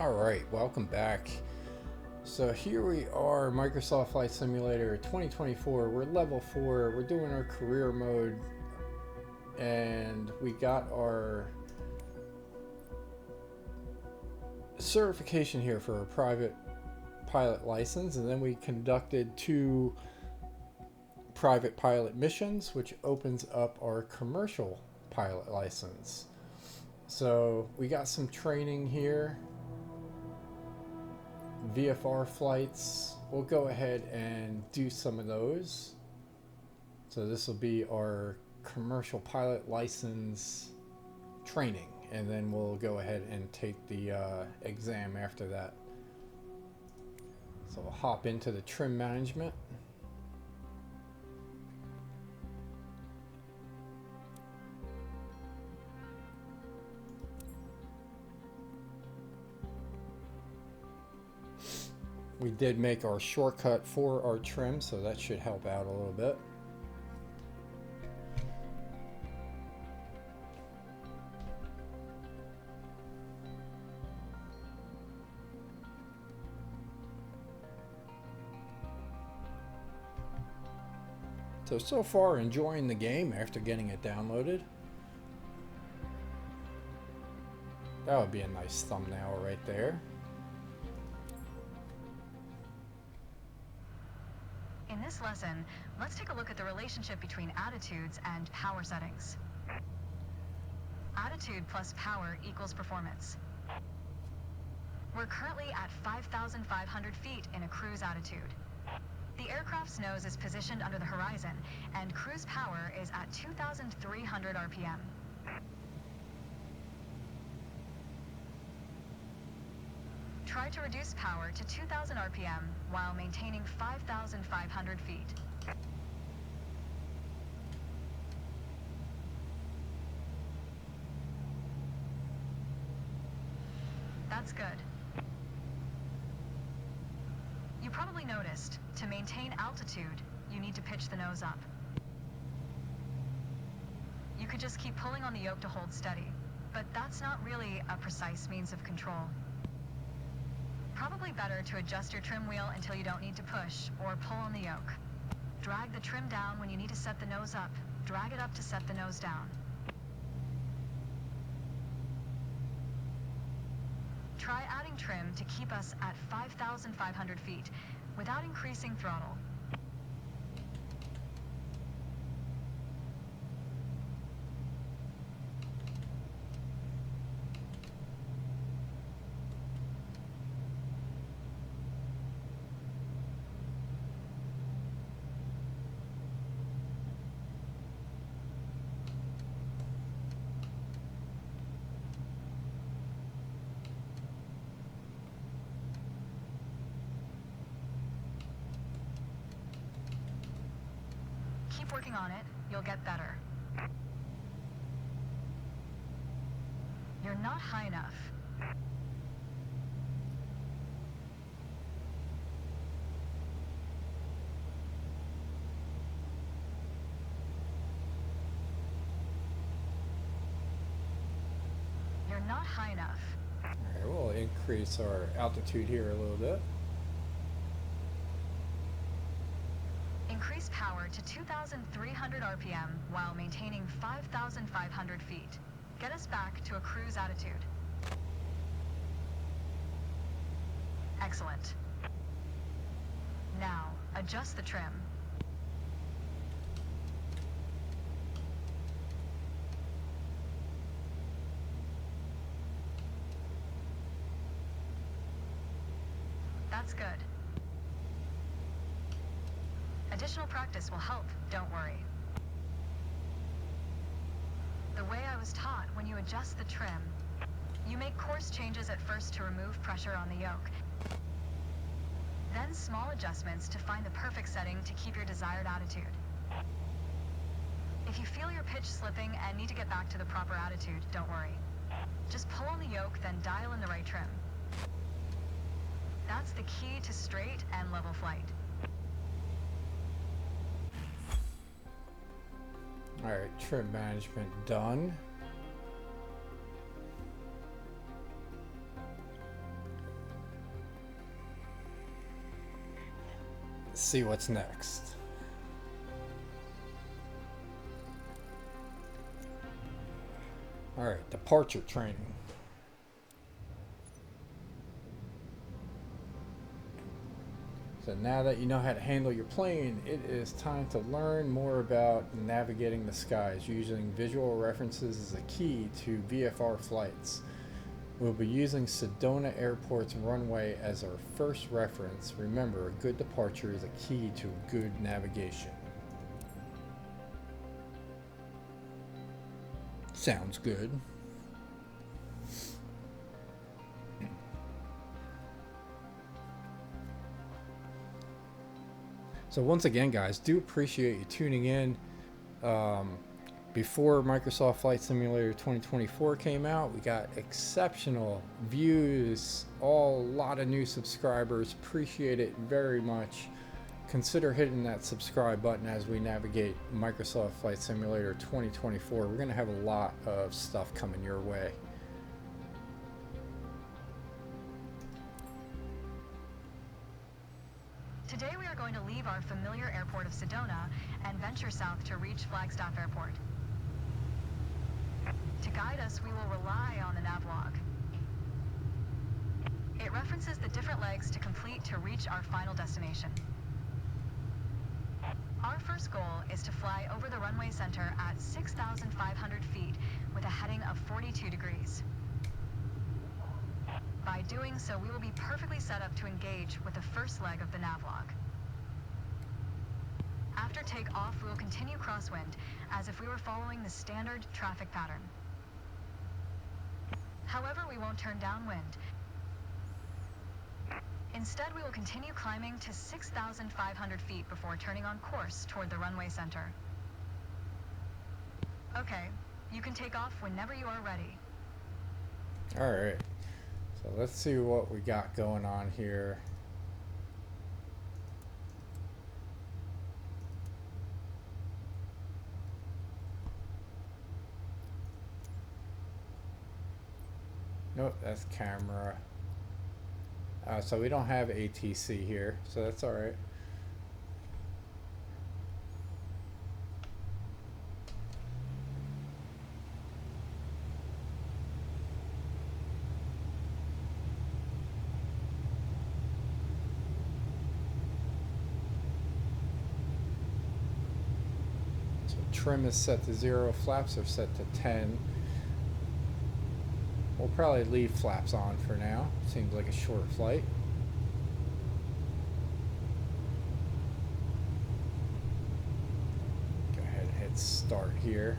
Alright, welcome back. So here we are, Microsoft Flight Simulator 2024. We're level 4, we're doing our career mode, and we got our certification here for a private pilot license, and then we conducted 2 private pilot missions, which opens up our commercial pilot license. So we got some training here. VFR flights, we'll go ahead and do some of those. So this will be our commercial pilot license training, and then we'll go ahead and take the exam after that. So we'll hop into the trim management. We did make our shortcut for our trim, so that should help out a little bit. So far enjoying the game after getting it downloaded. That would be a nice thumbnail right there. In this lesson, let's take a look at the relationship between attitudes and power settings. Attitude plus power equals performance. We're currently at 5,500 feet in a cruise attitude. The aircraft's nose is positioned under the horizon, and cruise power is at 2,300 RPM. Try to reduce power to 2,000 RPM while maintaining 5,500 feet. That's good. You probably noticed, to maintain altitude, you need to pitch the nose up. You could just keep pulling on the yoke to hold steady, but that's not really a precise means of control. Probably better to adjust your trim wheel until you don't need to push or pull on the yoke. Drag the trim down when you need to set the nose up. Drag it up to set the nose down. Try adding trim to keep us at 5,500 feet without increasing throttle. Keep working on it, you'll get better. You're not high enough. You're not high enough. Alright, we'll increase our altitude here a little bit. Increase power to 2,300 RPM while maintaining 5,500 feet. Get us back to a cruise attitude. Excellent. Now, adjust the trim. That's good. Additional practice will help, don't worry. The way I was taught, when you adjust the trim, you make course changes at first to remove pressure on the yoke. Then small adjustments to find the perfect setting to keep your desired attitude. If you feel your pitch slipping and need to get back to the proper attitude, don't worry. Just pull on the yoke, then dial in the right trim. That's the key to straight and level flight. Alright, trim management done. let's see what's next. All right, departure training. So now that you know how to handle your plane, it is time to learn more about navigating the skies. Using visual references is a key to VFR flights. We'll be using Sedona Airport's runway as our first reference. Remember, a good departure is a key to good navigation. Sounds good. So once again, guys, do appreciate you tuning in. Before Microsoft Flight Simulator 2024 came out, we got exceptional views, a lot of new subscribers. Appreciate it very much. Consider hitting that subscribe button as we navigate Microsoft Flight Simulator 2024. We're going to have a lot of stuff coming your way. Today we are going to leave our familiar airport of Sedona and venture south to reach Flagstaff Airport. To guide us, we will rely on the navlog. It references the different legs to complete to reach our final destination. Our first goal is to fly over the runway center at 6,500 feet with a heading of 42 degrees. By doing so, we will be perfectly set up to engage with the first leg of the navlog. After takeoff, we will continue crosswind as if we were following the standard traffic pattern. However, we won't turn downwind. Instead, we will continue climbing to 6,500 feet before turning on course toward the runway center. Okay, you can take off whenever you are ready. All right. So let's see what we got going on here. Nope, that's camera. So we don't have ATC here, so that's all right. So trim is set to 0, flaps are set to 10. We'll probably leave flaps on for now. Seems like a short flight. Go ahead and hit start here.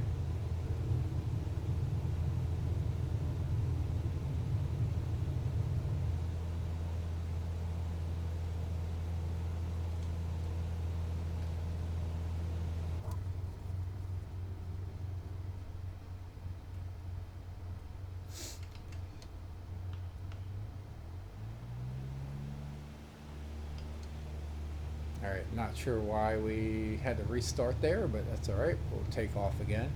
Alright, not sure why we had to restart there, but that's alright. We'll take off again.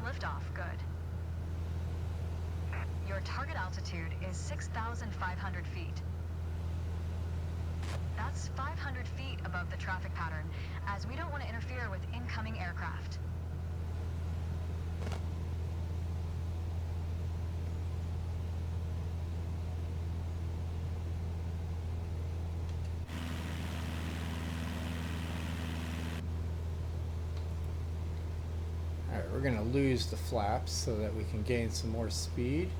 Liftoff, good. Your target altitude is 6,500 feet. That's 500 feet above the traffic pattern, as we don't want to interfere with incoming aircraft. Alright, we're going to lose the flaps so that we can gain some more speed.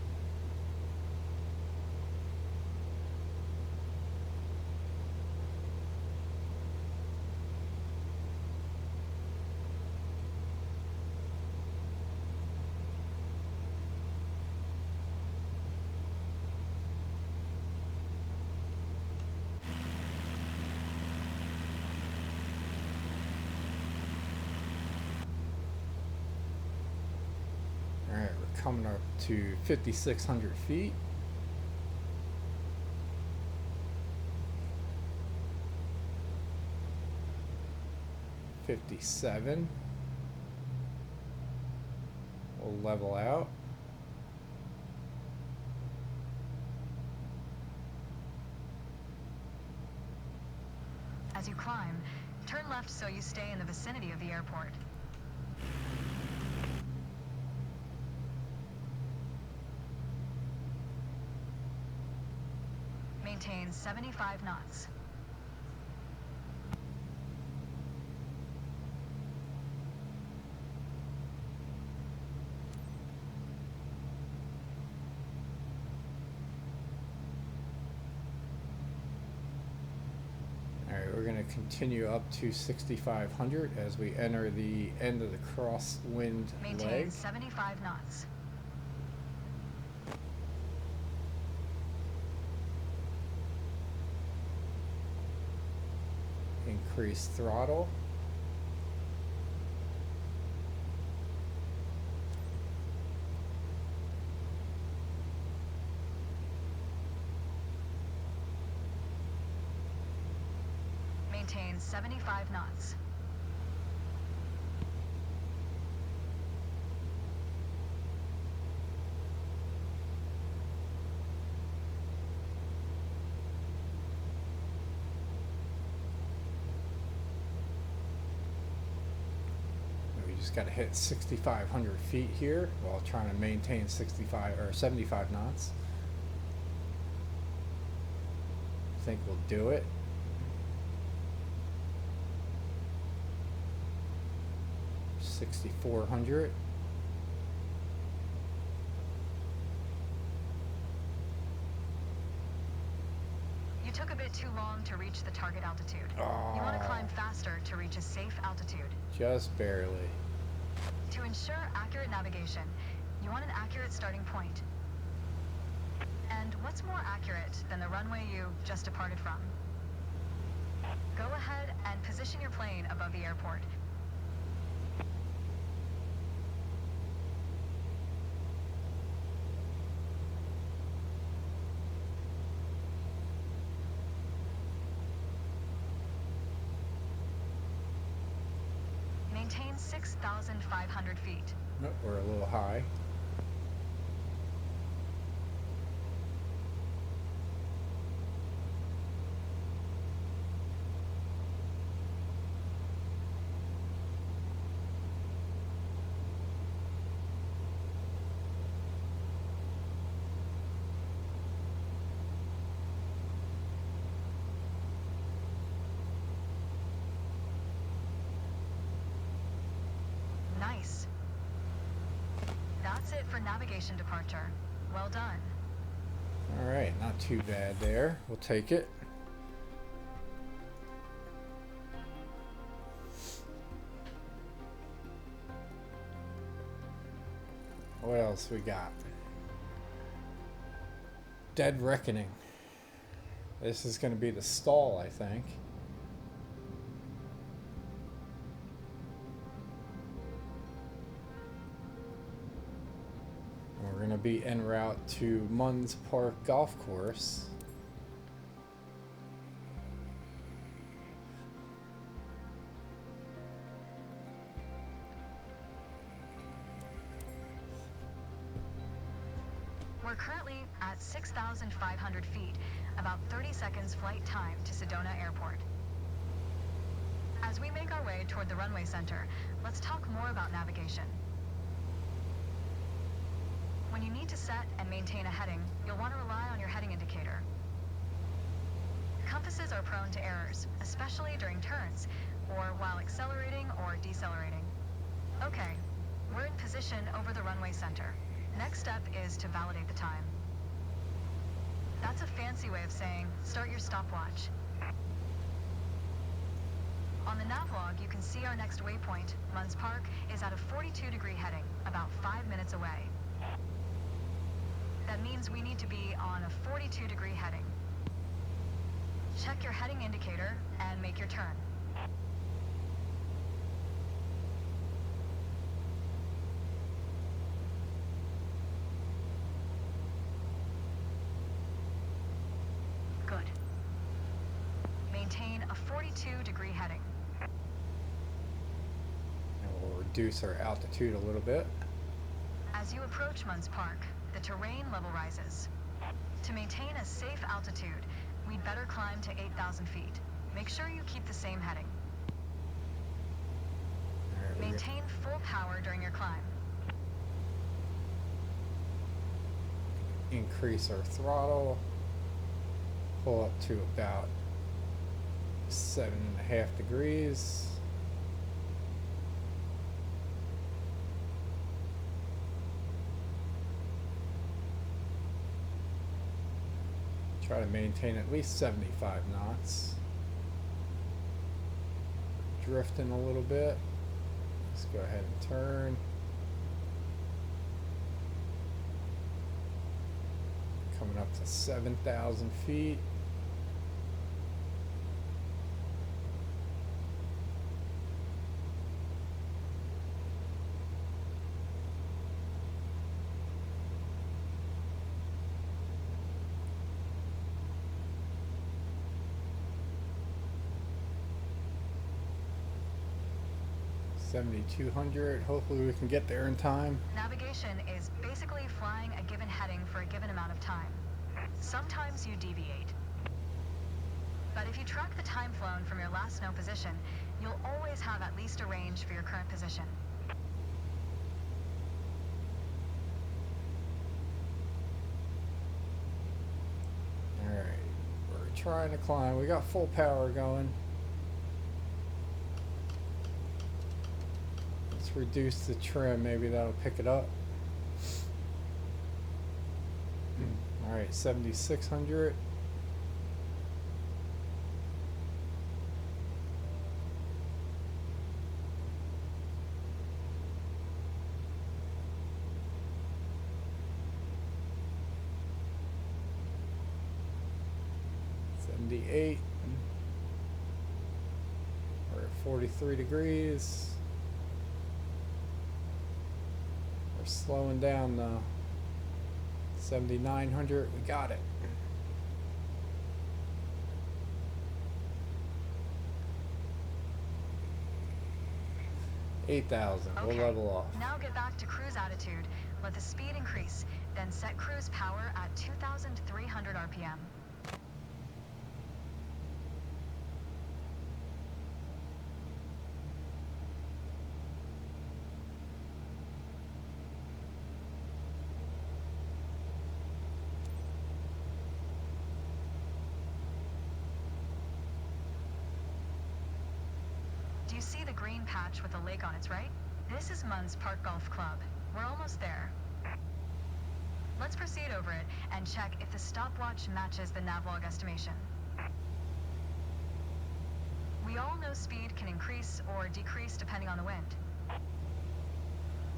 coming up to 5,600 feet. $57. We'll level out. As you climb, turn left so you stay in the vicinity of the airport. Maintain 75 knots. We're going to continue up to 6,500 as we enter the end of the crosswind Maintain leg. 75 knots. Increase throttle. Maintain 75 knots. We just got to hit 6,500 feet here while trying to maintain 65 or 75 knots. I think we'll do it. 6,400. You took a bit too long to reach the target altitude. Oh, You want to climb faster to reach a safe altitude. just barely. To ensure accurate navigation, you want an accurate starting point. And what's more accurate than the runway you just departed from? Go ahead and position your plane above the airport. Maintain 6,500 feet. Nope, we're a little high. Nice. That's it for navigation departure. Well done. All right, not too bad there. We'll take it. What else we got? Dead Reckoning. This is going to be the stall, I think. We're going to be en route to Munns Park Golf Course. We're currently at 6,500 feet, about 30 seconds flight time to Sedona Airport. As we make our way toward the runway center, let's talk more about navigation. When you need to set and maintain a heading, you'll want to rely on your heading indicator. Compasses are prone to errors, especially during turns, or while accelerating or decelerating. Okay, we're in position over the runway center. Next step is to validate the time. That's a fancy way of saying, start your stopwatch. On the navlog, you can see our next waypoint, Munns Park, is at a 42-degree heading, about 5 minutes away. That means we need to be on a 42-degree heading. Check your heading indicator and make your turn. 42-degree heading. And we'll reduce our altitude a little bit. As you approach Munns Park, the terrain level rises. To maintain a safe altitude, we'd better climb to 8,000 feet. Make sure you keep the same heading. Right, Maintain full power during your climb. Increase our throttle. Pull up to about 7.5 degrees. Try to maintain at least 75 knots. Drifting a little bit. Let's go ahead and turn. Coming up to 7,000 feet. $7,200. Hopefully we can get there in time. Navigation is basically flying a given heading for a given amount of time. Sometimes you deviate. But if you track the time flown from your last known position, you'll always have at least a range for your current position. Alright, we're trying to climb. We got full power going. Let's reduce the trim, maybe that'll pick it up. Alright, 7,600. Eight. We're at 43 degrees. We're slowing down though. 7,900. We got it. 8,000. Okay. We'll level off. Now get back to cruise attitude. Let the speed increase. Then set cruise power at 2,300 RPM. Do you see the green patch with a lake on its right? This is Munns Park Golf Club. We're almost there. Let's proceed over it and check if the stopwatch matches the navlog estimation. We all know speed can increase or decrease depending on the wind.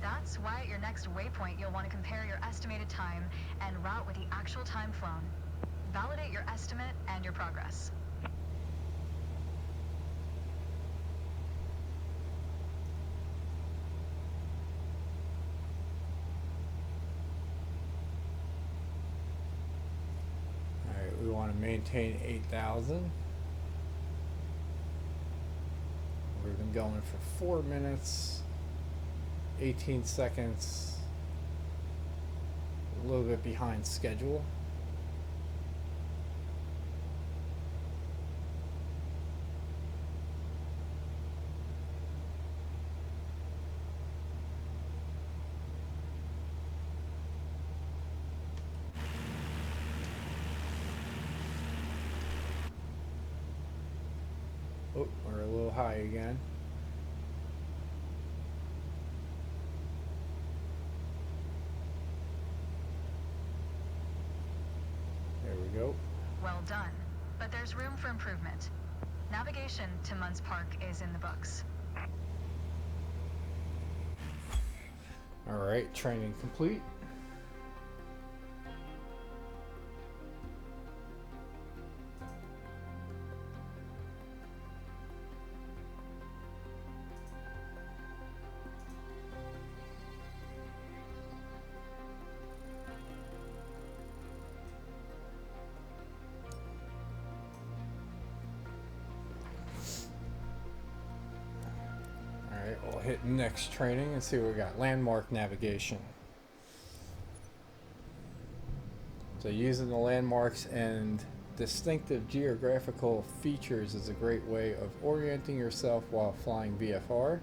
That's why at your next waypoint you'll want to compare your estimated time and route with the actual time flown. Validate your estimate and your progress. We want to maintain 8,000. We've been going for 4 minutes, 18 seconds, a little bit behind schedule. Oh, we're a little high again. There we go. Well done, but there's room for improvement. Navigation to Munns Park is in the books. All right, training complete. hit next training and see what we got. Landmark navigation. So using the landmarks and distinctive geographical features is a great way of orienting yourself while flying VFR.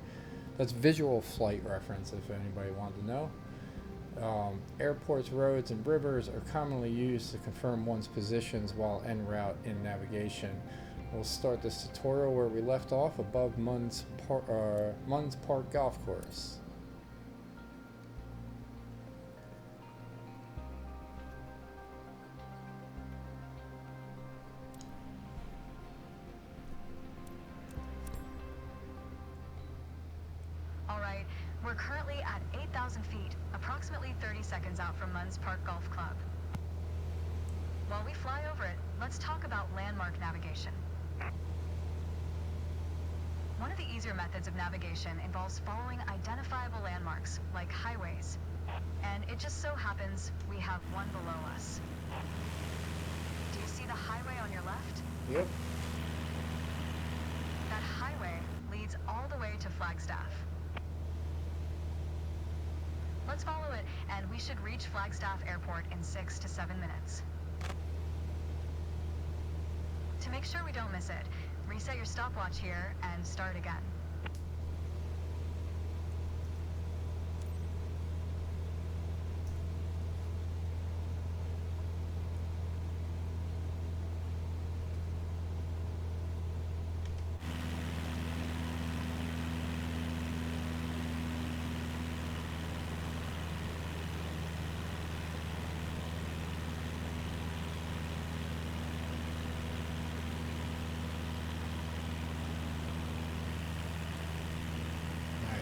That's visual flight reference if anybody wanted to know. Airports, roads, and rivers are commonly used to confirm one's positions while en route in navigation. We'll start this tutorial where we left off above Munds Park Golf Course. Alright, we're currently at 8,000 feet, approximately 30 seconds out from Munds Park Golf Club. While we fly over it, let's talk about landmark navigation. One of the easier methods of navigation involves following identifiable landmarks, like highways. And it just so happens we have one below us. Do you see the highway on your left? Yep. That highway leads all the way to Flagstaff. Let's follow it, and we should reach Flagstaff Airport in 6 to 7 minutes. To make sure we don't miss it, reset your stopwatch here and start again.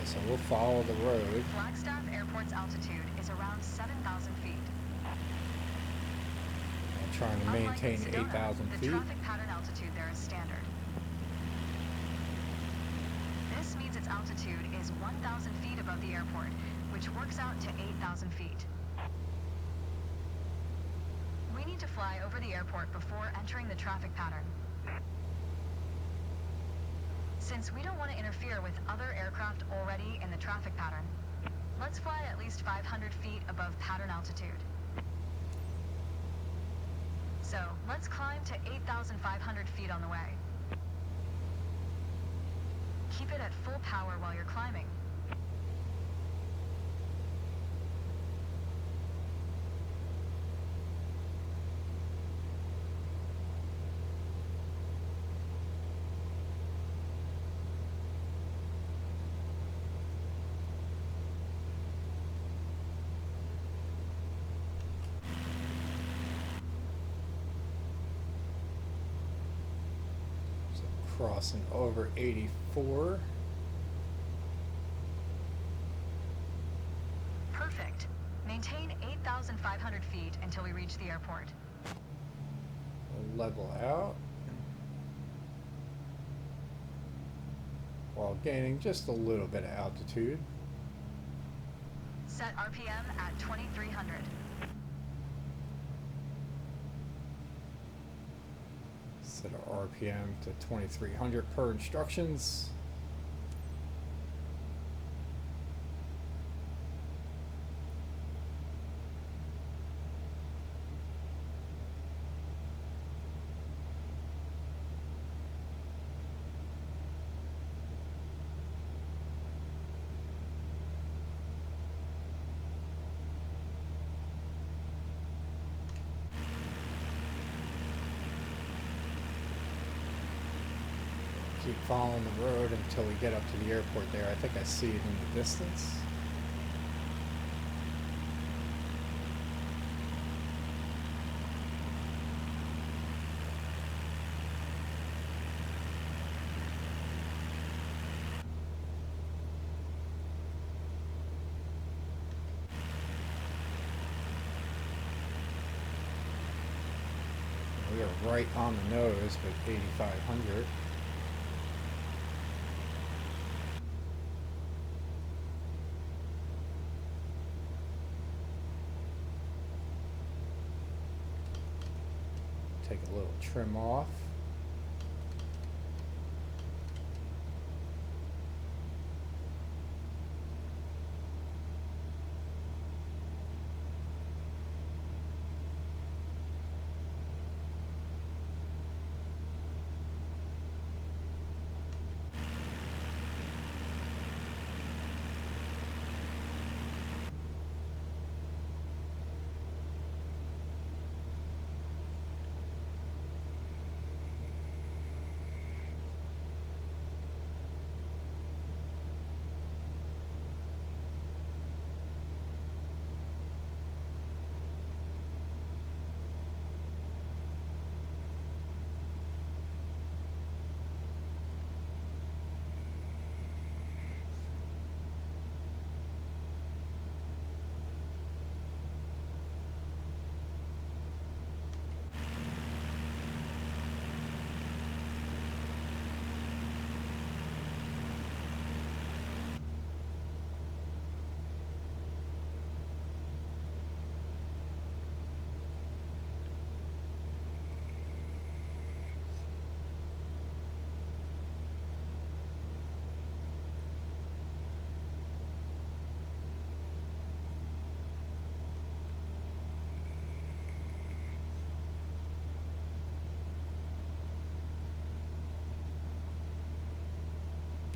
So we'll follow the road. Flagstaff Airport's altitude is around 7,000 feet. I'm trying to maintain 8,000 feet. The traffic pattern altitude there is standard. This means its altitude is 1,000 feet above the airport, which works out to 8,000 feet. We need to fly over the airport before entering the traffic pattern. Since we don't want to interfere with other aircraft already in the traffic pattern, let's fly at least 500 feet above pattern altitude. So, let's climb to 8,500 feet on the way. Keep it at full power while you're climbing. Crossing over 84. Perfect. Maintain 8,500 feet until we reach the airport. We'll level out while gaining just a little bit of altitude. Set RPM at 2,300. Set our RPM to 2,300 per instructions. Keep following the road until we get up to the airport there. I think I see it in the distance. We are right on the nose with 8,500. Take a little trim off.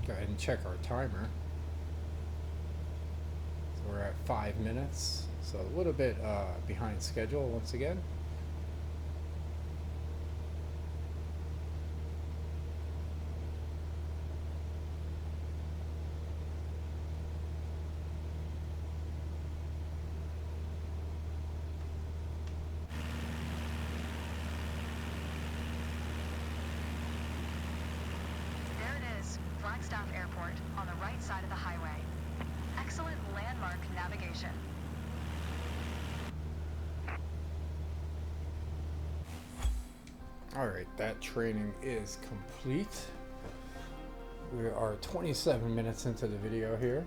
Go ahead and check our timer. So we're at 5 minutes, so a little bit behind schedule once again. Flagstaff Airport on the right side of the highway. Excellent landmark navigation. Alright, that training is complete. We are 27 minutes into the video here.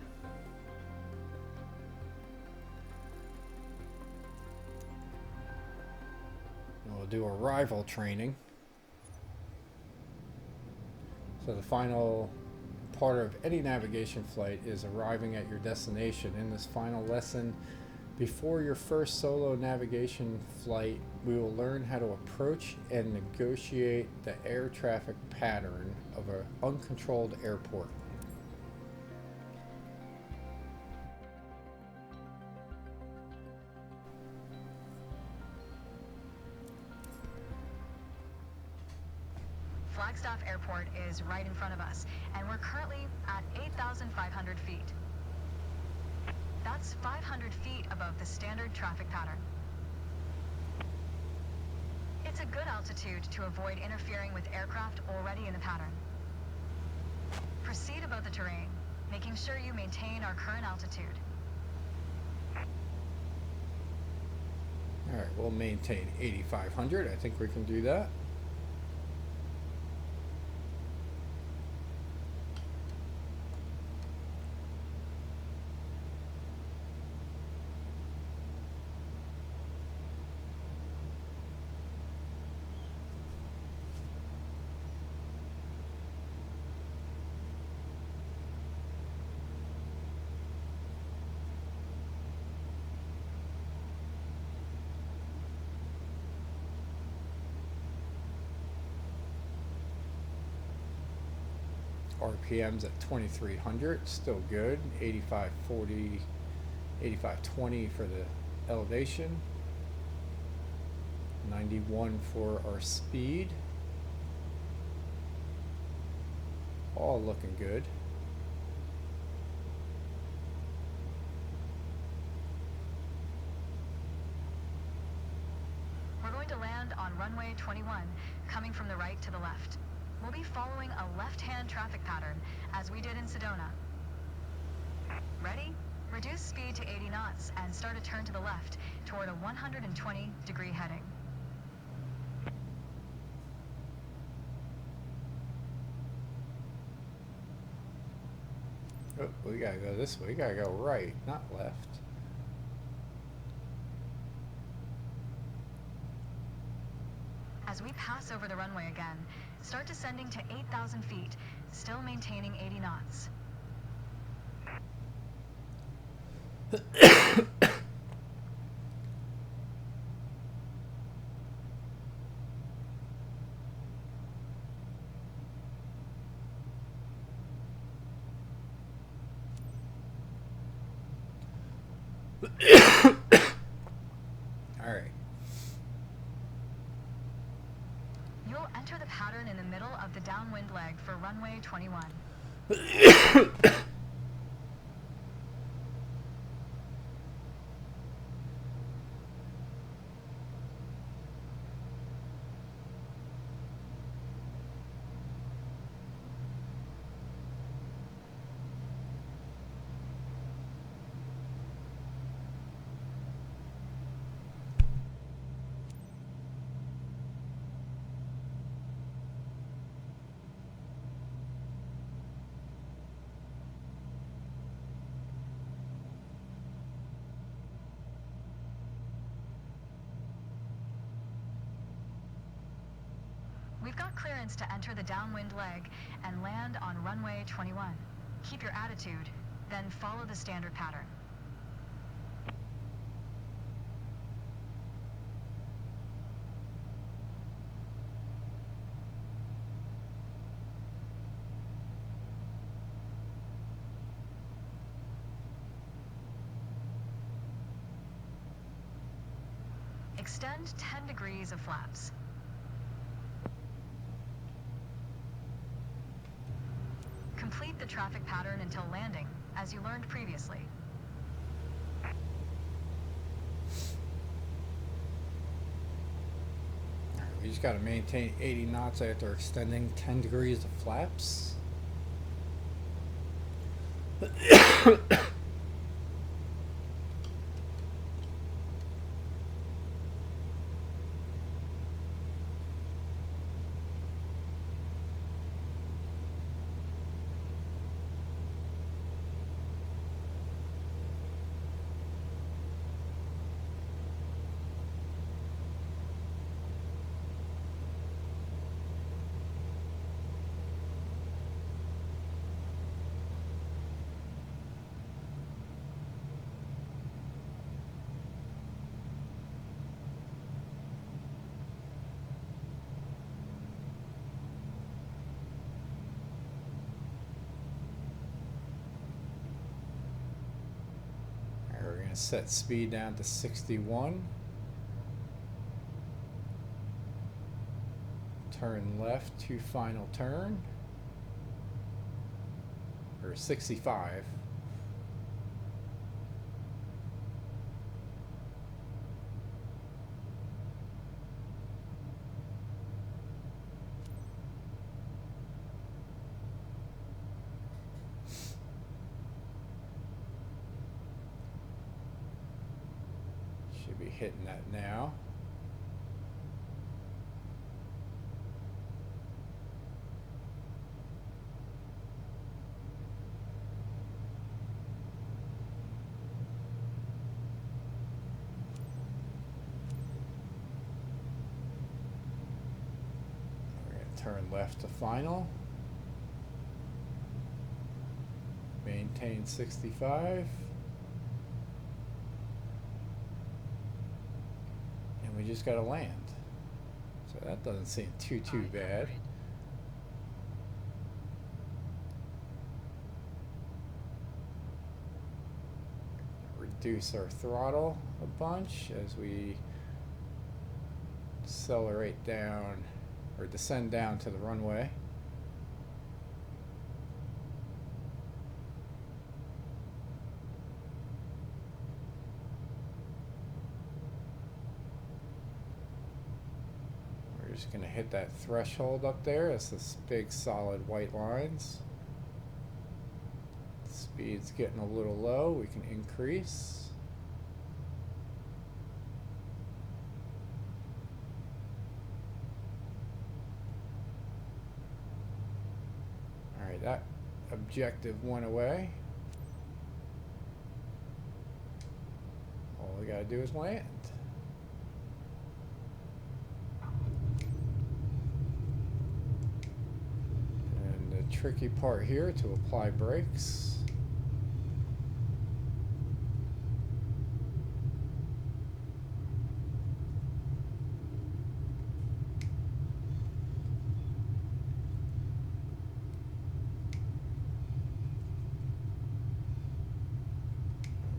And we'll do arrival training. So the final part of any navigation flight is arriving at your destination. In this final lesson, before your first solo navigation flight, we will learn how to approach and negotiate the air traffic pattern of an uncontrolled airport. Flagstaff Airport is right in front of us, and we're currently at 8,500 feet. That's 500 feet above the standard traffic pattern. It's a good altitude to avoid interfering with aircraft already in the pattern. Proceed above the terrain, making sure you maintain our current altitude. Alright, we'll maintain 8,500. I think we can do that. RPM's at 2,300, still good. 8540, 8520 for the elevation. 91 for our speed. All looking good. We're going to land on runway 21, coming from the right to the left. We'll be following a left-hand traffic pattern, as we did in Sedona. Ready? Reduce speed to 80 knots and start a turn to the left toward a 120-degree heading. Oh, we gotta go this way. We gotta go right, not left. As we pass over the runway again, start descending to 8,000 feet, still maintaining 80 knots. All right. You'll enter the pattern in the middle of the downwind leg for runway 21. We've got clearance to enter the downwind leg and land on runway 21. Keep your attitude, then follow the standard pattern. Extend 10 degrees of flaps. Complete the traffic pattern until landing, as you learned previously. We just got to maintain 80 knots after extending 10 degrees of flaps. We're going to set speed down to 61. Turn left to final turn. Or 65. Should be hitting that now. We're going to turn left to final. Maintain 65. We just got to land. So that doesn't seem too bad. Reduce our throttle a bunch as we accelerate down or descend down to the runway. Just going to hit that threshold up there. It's this big solid white lines. Speed's getting a little low. We can increase. Alright, that objective went away. All we got to do is land. Tricky part here to apply brakes.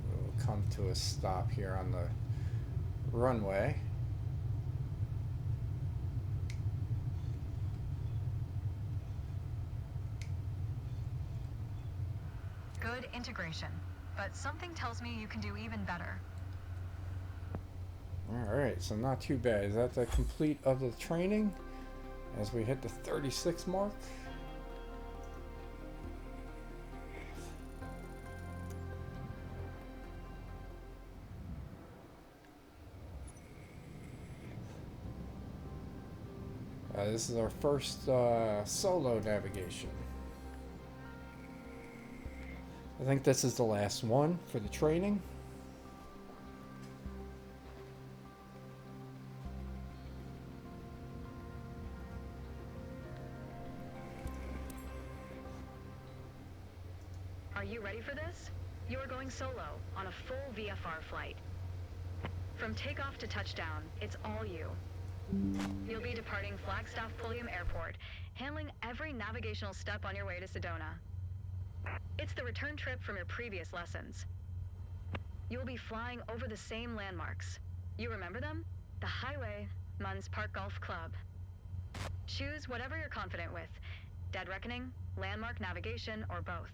We'll come to a stop here on the runway. Good integration, but something tells me you can do even better. Alright, so not too bad. Is that the complete of the training as we hit the 36 mark? This is our first solo navigation. I think this is the last one for the training. Are you ready for this? You are going solo on a full VFR flight. From takeoff to touchdown, it's all you. You'll be departing Flagstaff Pulliam Airport, handling every navigational step on your way to Sedona. It's the return trip from your previous lessons. You'll be flying over the same landmarks. You remember them? The highway, Munns Park Golf Club. Choose whatever you're confident with. Dead reckoning, landmark navigation, or both.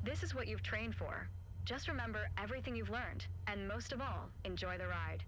This is what you've trained for. Just remember everything you've learned, and most of all, enjoy the ride.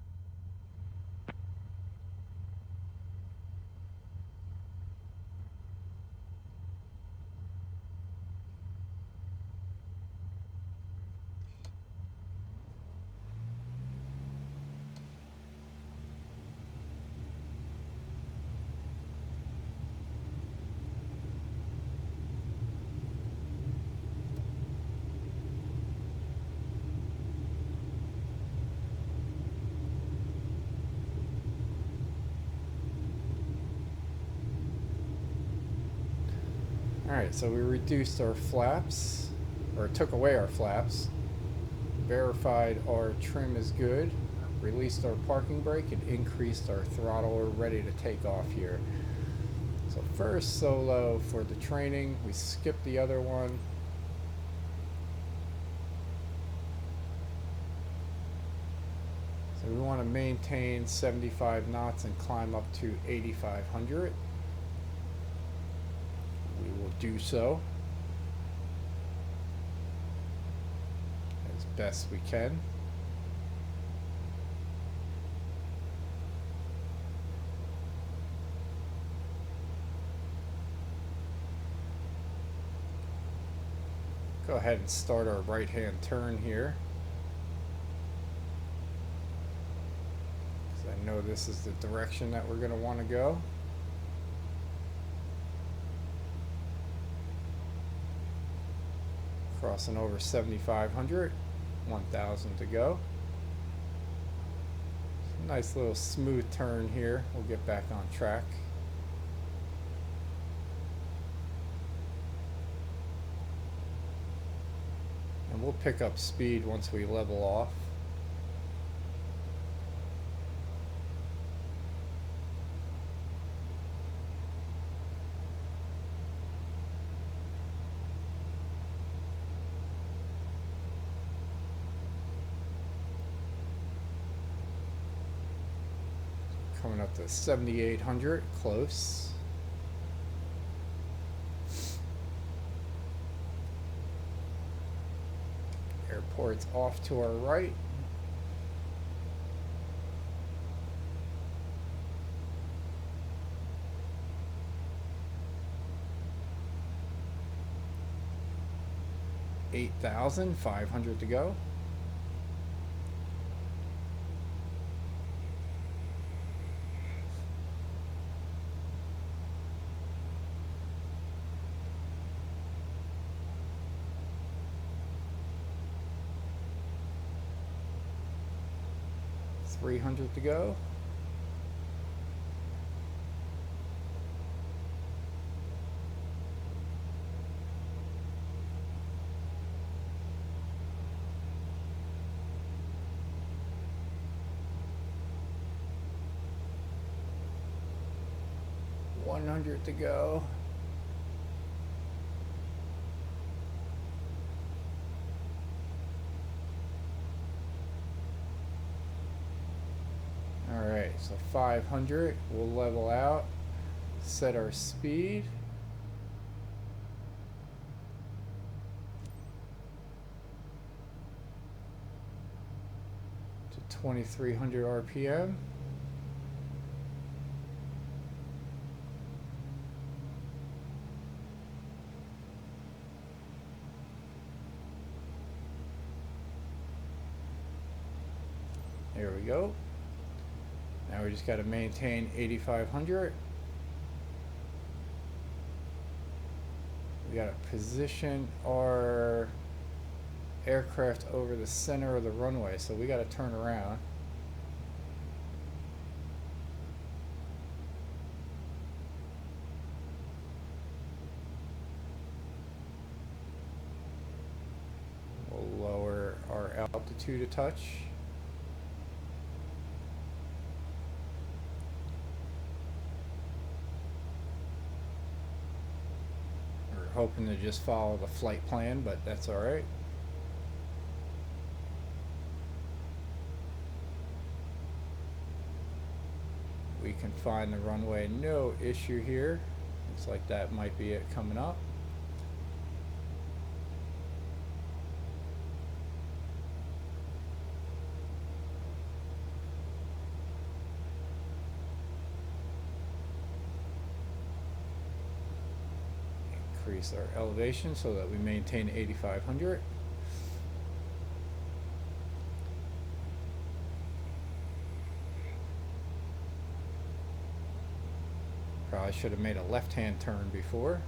Alright, so we reduced our flaps, or took away our flaps, verified our trim is good, released our parking brake, and increased our throttle. We're ready to take off here. So first solo for the training, we skipped the other one. So we want to maintain 75 knots and climb up to 8,500. We will do so as best we can. Go ahead and start our right-hand turn here, because I know this is the direction that we're going to want to go. Crossing over 7,500, 1,000 to go. Nice little smooth turn here. We'll get back on track. And we'll pick up speed once we level off. Coming up to 7,800, close. Airport's off to our right. $8,500 to go. $300 to go. $100 to go. Alright, so 500, we'll level out, set our speed. To 2,300 RPM. There we go. Now we just got to maintain 8,500. We got to position our aircraft over the center of the runway, so we got to turn around. We'll lower our altitude a touch. Hoping to just follow the flight plan, but that's all right. find the runway, no issue here. Looks like that might be it coming up. Increase our elevation so that we maintain 8,500. Probably should have made a left-hand turn before.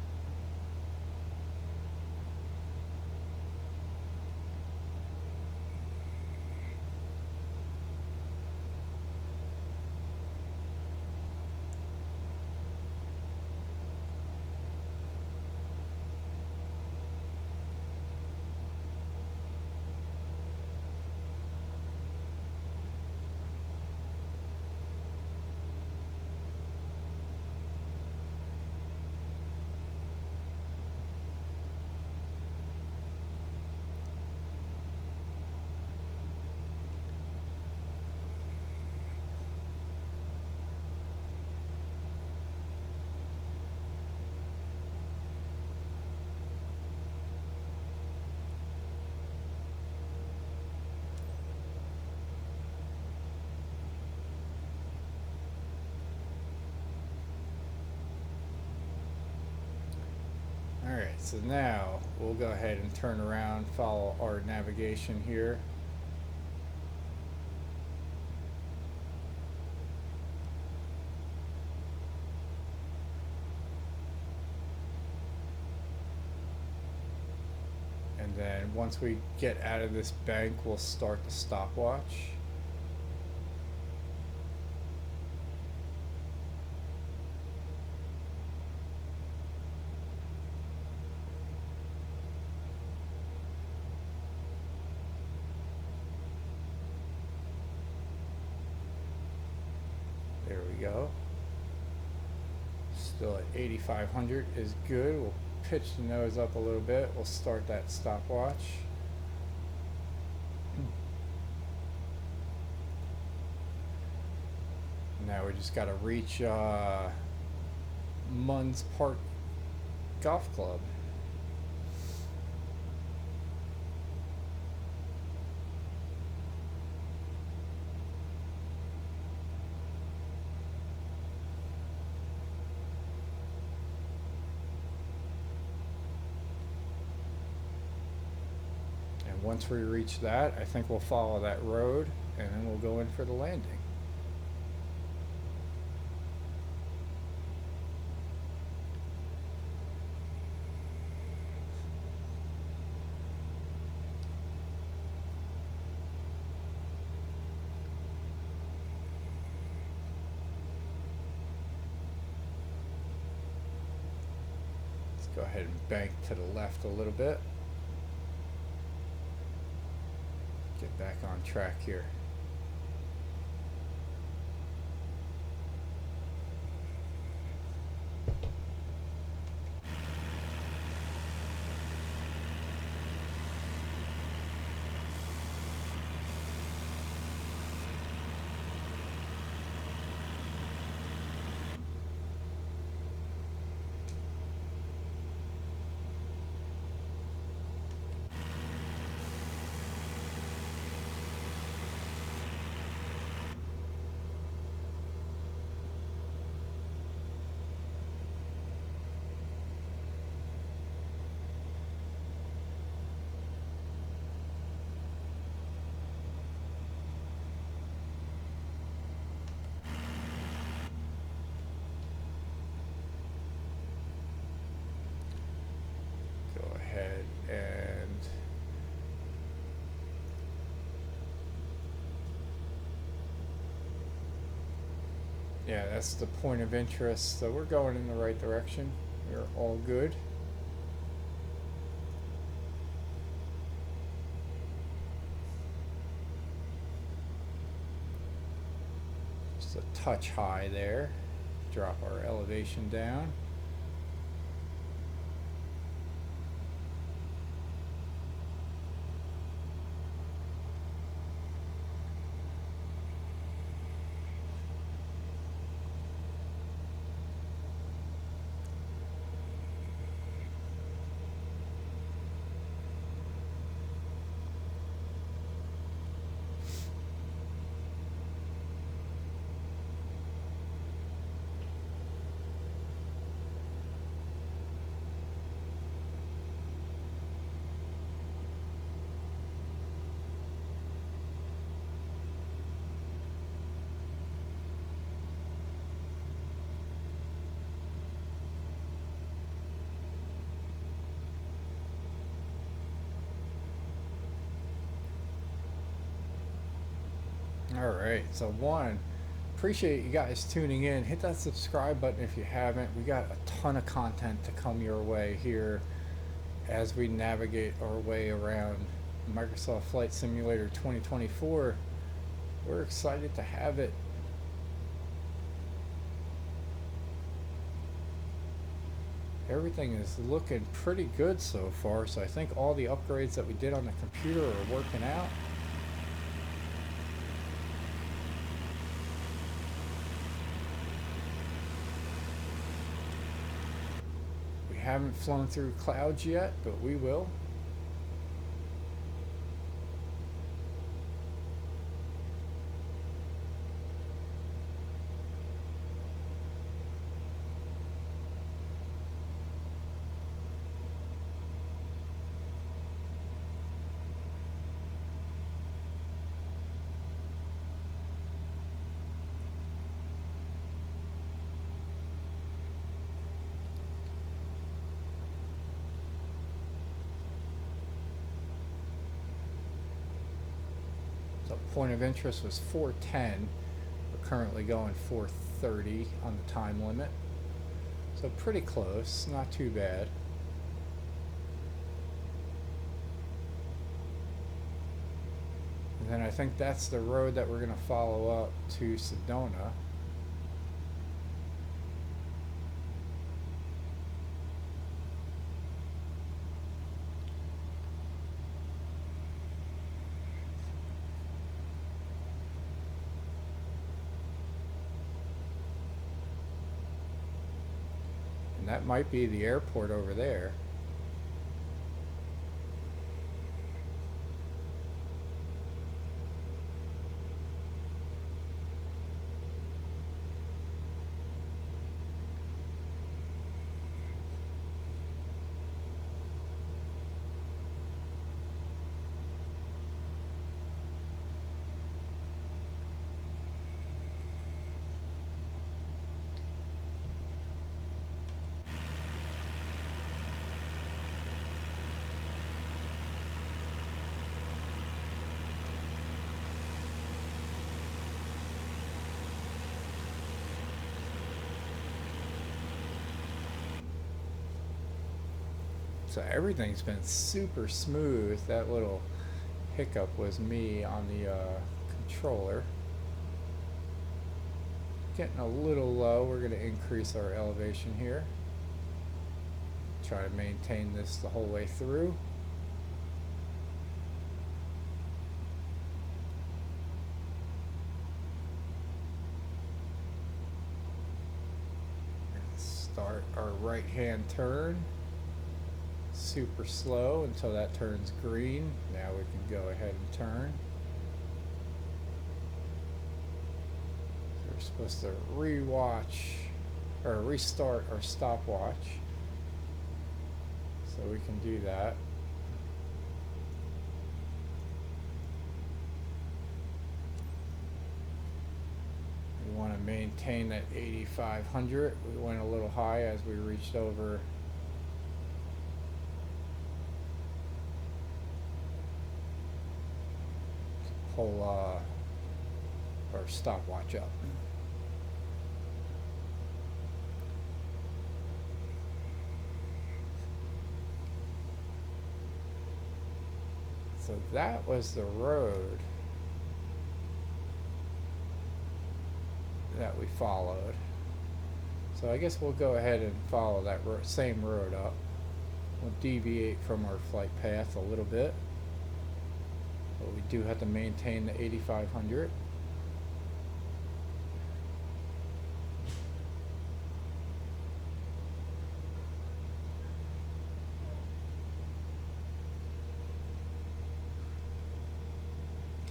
Alright, so now we'll go ahead and turn around, follow our navigation here. And then once we get out of this bank, we'll start the stopwatch. There we go. Still at 8,500 is good. We'll pitch the nose up a little bit. We'll start that stopwatch. Now we just got to reach Munns Park Golf Club. Once we reach that, I think we'll follow that road and then we'll go in for the landing. Let's go ahead and bank to the left a little bit. Get back on track here. Yeah, that's the point of interest. So we're going in the right direction. We're all good. Just a touch high there. Drop our elevation down. All right. So one, appreciate you guys tuning in. Hit that subscribe button if you haven't. We got a ton of content to come your way here as we navigate our way around Microsoft Flight Simulator 2024. We're excited to have it. Everything is looking pretty good so far, so I think all the upgrades that we did on the computer are working out. We haven't flown through clouds yet, but we will. So point of interest was 410. We're currently going 430 on the time limit. So pretty close, not too bad. And then I think that's the road that we're going to follow up to Sedona. And that might be the airport over there. So everything's been super smooth. That little hiccup was me on the controller. Getting a little low. We're going to increase our elevation here. Try to maintain this the whole way through. Start our right hand turn. Super slow until that turns green. Now we can go ahead and turn. So we're supposed to restart our stopwatch. So we can do that. We want to maintain that 8,500. We went a little high as we reached over pull our stopwatch up. So that was the road that we followed. So I guess we'll go ahead and follow that same road up. We'll deviate from our flight path a little bit. But we do have to maintain the 8,500.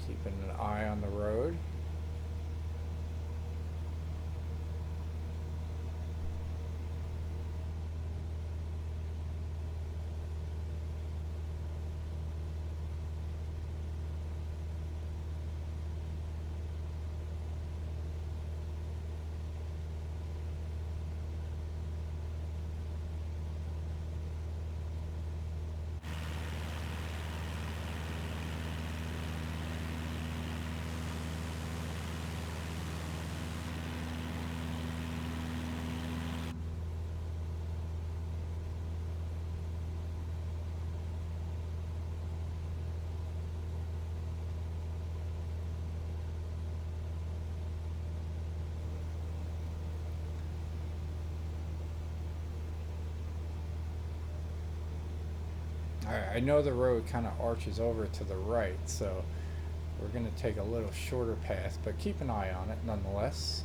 Keeping an eye on the road. Alright, I know the road kind of arches over to the right, so we're going to take a little shorter path, but keep an eye on it nonetheless.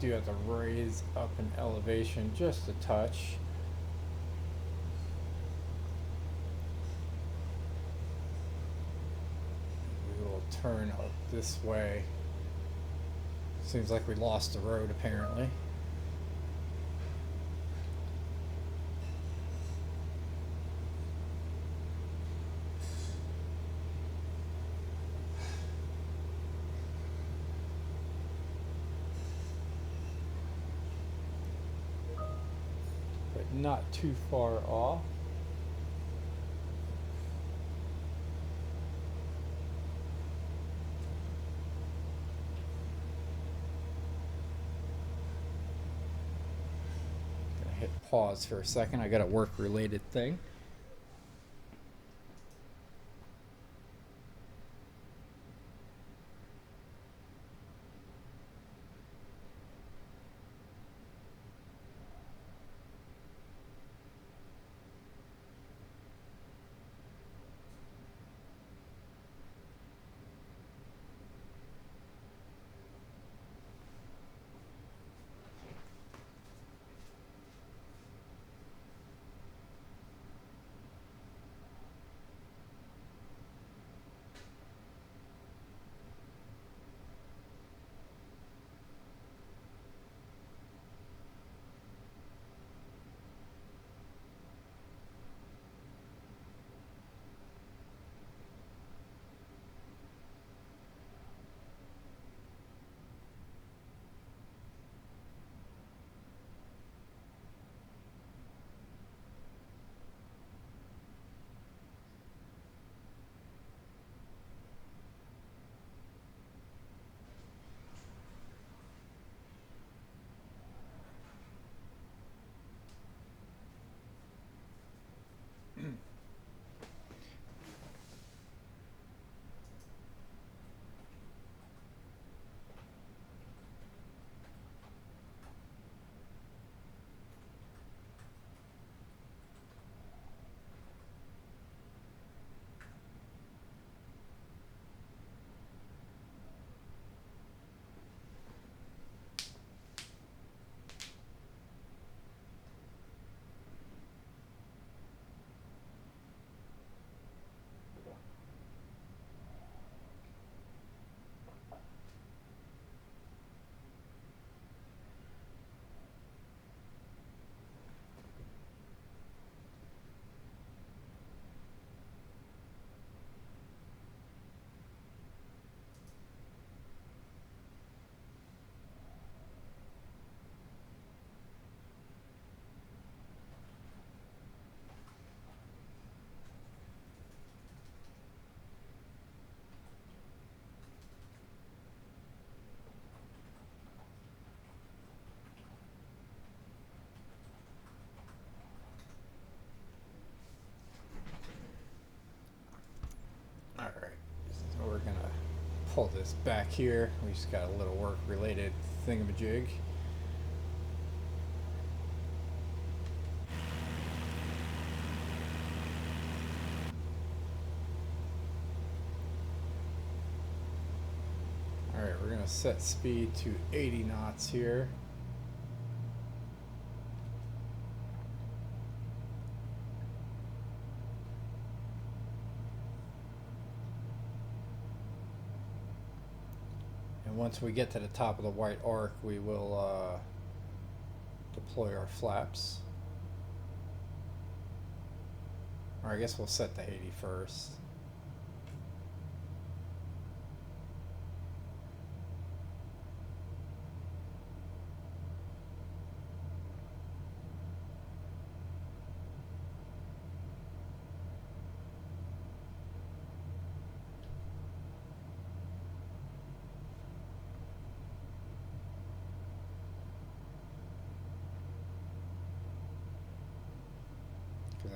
Do have to raise up an elevation just a touch. We will turn up this way. Seems like we lost the road apparently. But not too far off. Gonna hit pause for a second. I got a work related thing. pull this back here. We just got a little work related thingamajig. Alright, we're gonna set speed to 80 knots here. And once we get to the top of the white arc, we will deploy our flaps. Or I guess we'll set the 80 first.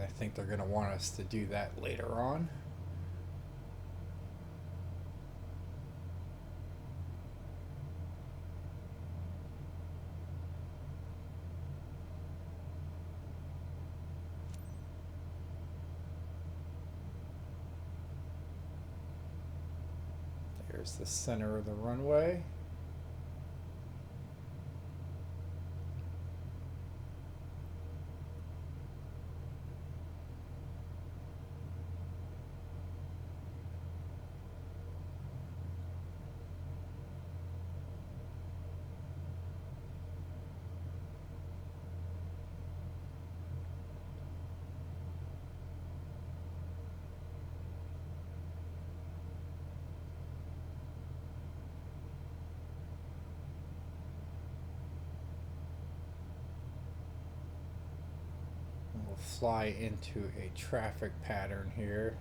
I think they're going to want us to do that later on. There's the center of the runway. We'll fly into a traffic pattern here.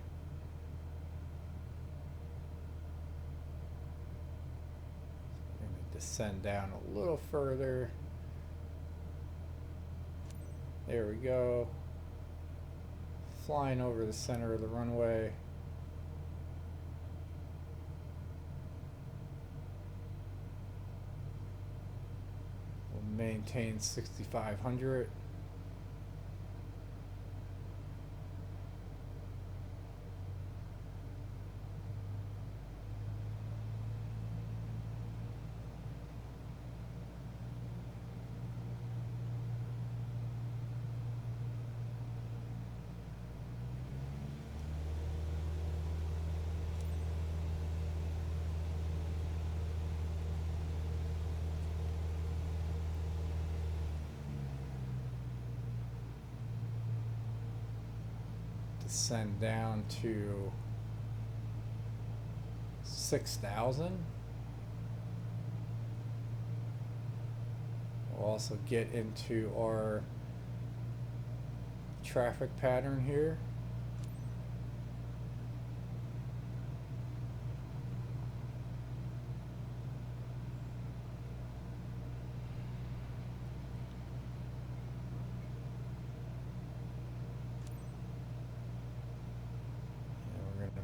We're going to descend down a little further. There we go. Flying over the center of the runway. We'll maintain 6,500. Descend down to 6,000. We'll also get into our traffic pattern here.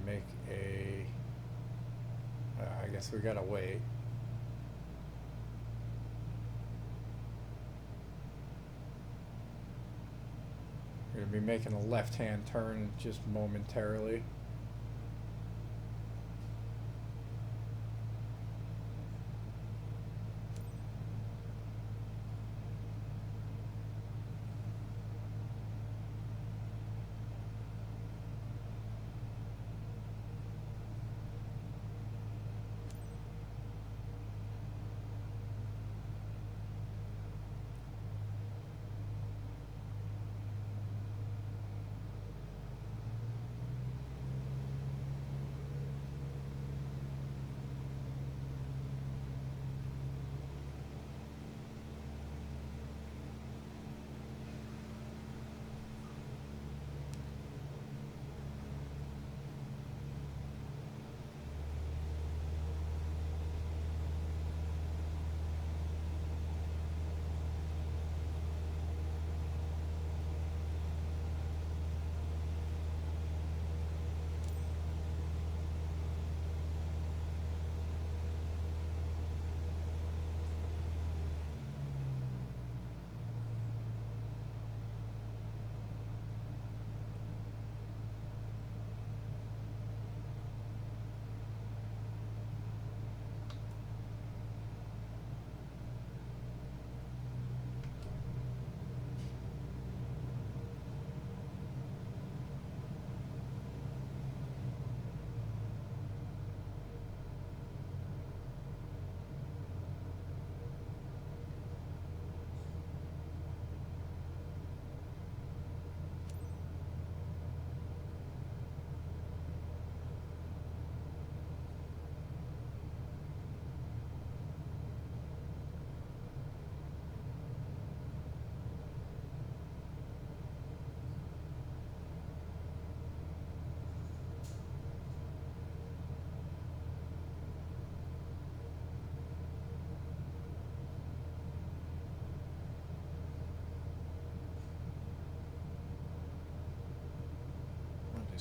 Make a I guess we gotta wait. We're gonna be making a left-hand turn just momentarily.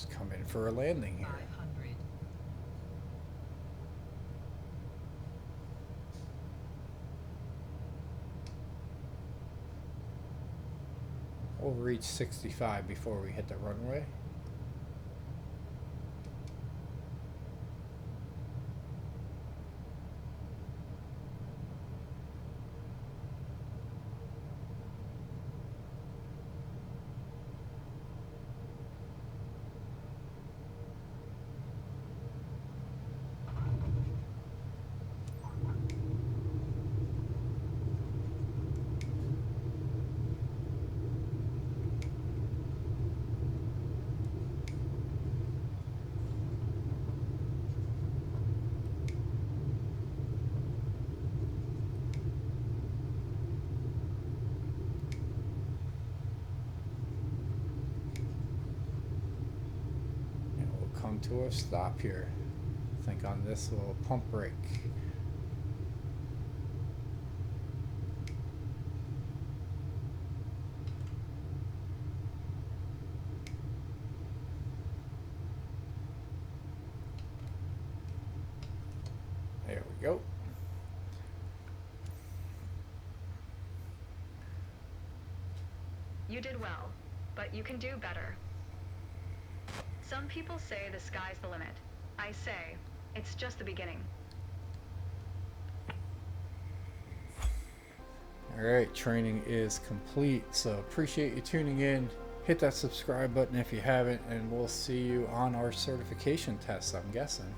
Just come in for a landing here. 500. We'll reach 65 before we hit the runway. Come to a stop here. I think on this little pump brake. There we go. You did well, but you can do better. Some people say the sky's the limit. I say, it's just the beginning. Alright, training is complete, so appreciate you tuning in. Hit that subscribe button if you haven't, and we'll see you on our certification test, I'm guessing.